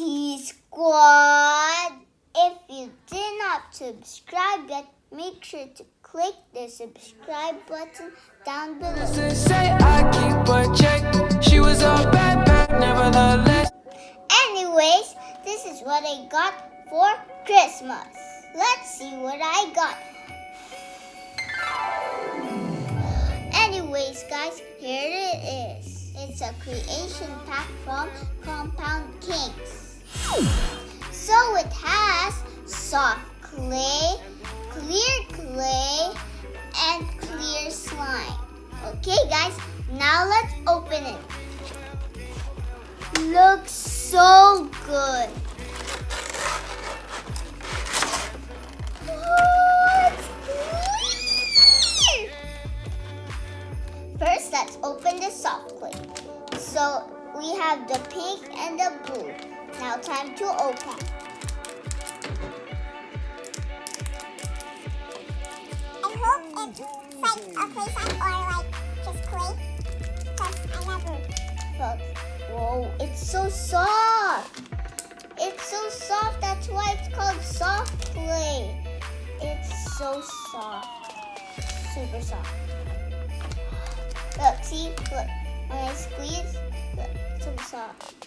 T-Squad! If you did not subscribe yet, make sure to click the subscribe button down below. Say I keep a check. She was a bad, nevertheless. Anyways, this is what I got for Christmas. Let's see what I got. Anyways, guys, here it is. It's a creation pack from Compound Kings. So it has soft clay, clear clay, and clear slime. Okay, guys, now let's open it. Looks so good. Oh, it's clear. First, let's open the soft clay. So we have the pink and the blue. Now time to open. I hope it's like a clay slime or like just clay. Because I never But, whoa, it's so soft. It's so soft. That's why it's called soft clay. It's so soft. Super soft. Look, see? Look. When I squeeze, look, so soft.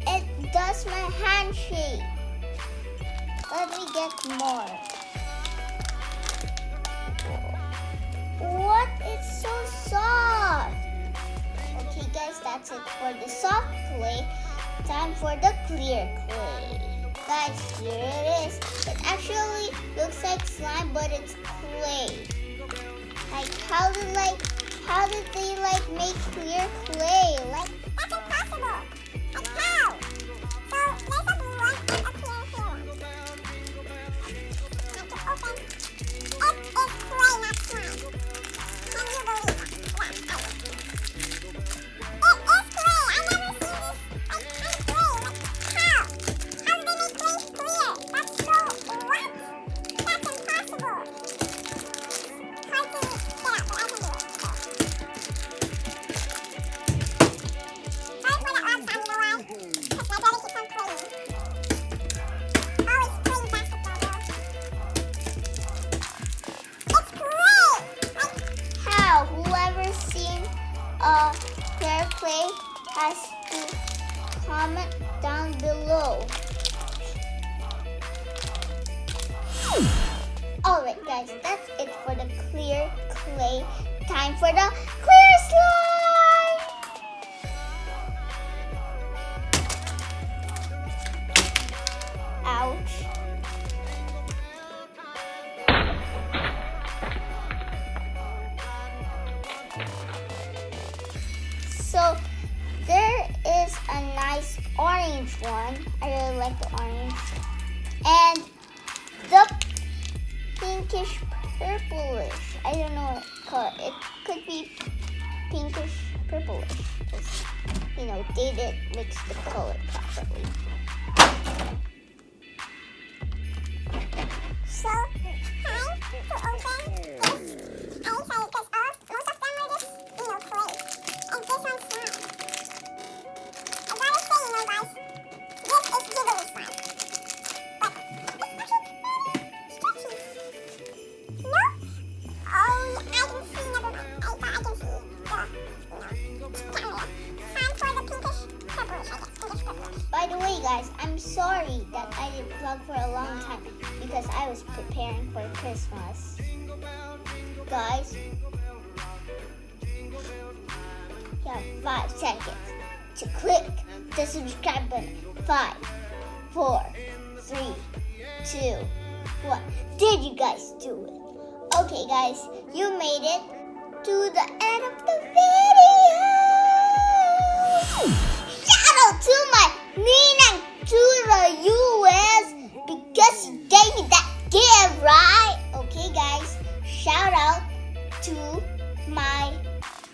It does my handshake. Let me get more. What? It's so soft. Okay, guys, that's it for the soft clay. Time for the clear clay. Guys, here it is. It actually looks like slime, but it's clay. Like, how did they make clear clay? Like, that's impossible. Like how? So there's a blue one and a clear one. Have to open. It is clay, not slime. Can you believe that? Yeah, I do. It is clay. I never seen this like kind of clay. Like how? How do they make clay clear? That's so what? That's impossible. Hard to get out, but I can do it. So. Sorry for the odd sound, you know why? Because my brother keeps on playing. Always playing basketball, though. It's great! Like, how? Whoever's seen clear clay has to comment down below. Alright, guys, that's it for the clear clay. Time for the clear slime! Ouch. So there is a nice orange one. I really like the orange. And the pinkish purplish. I don't know what color. It could be pinkish purplish. Because, they didn't mix the color properly. so time to open this. I'm excited because most of them are just, clay. And this one's slime. I gotta say, guys, this is jiggly slime. But it's actually stretchy. No? Oh, I can see, never mind. I thought I can see the, camera. Time for the pinkish purplish, I guess. Pinkish purplish. By the way, guys, I'm sorry that I didn't vlog for a long time because I was preparing for Christmas. Guys, you have 5 seconds to click the subscribe button. 5, 4, 3, 2, 1. Did you guys do it? Okay, guys, you made it to the end of the video. Shout out to my Ninang to the US because she gave me that gift, right? Okay, guys, shout out to my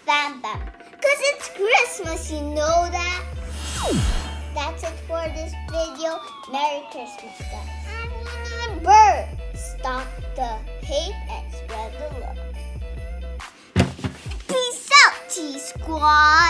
Bam Bam because it's Christmas, you know that? That's it for this video. Merry Christmas, guys. And remember, stop the hate and spread the love. Peace out, T-Squad.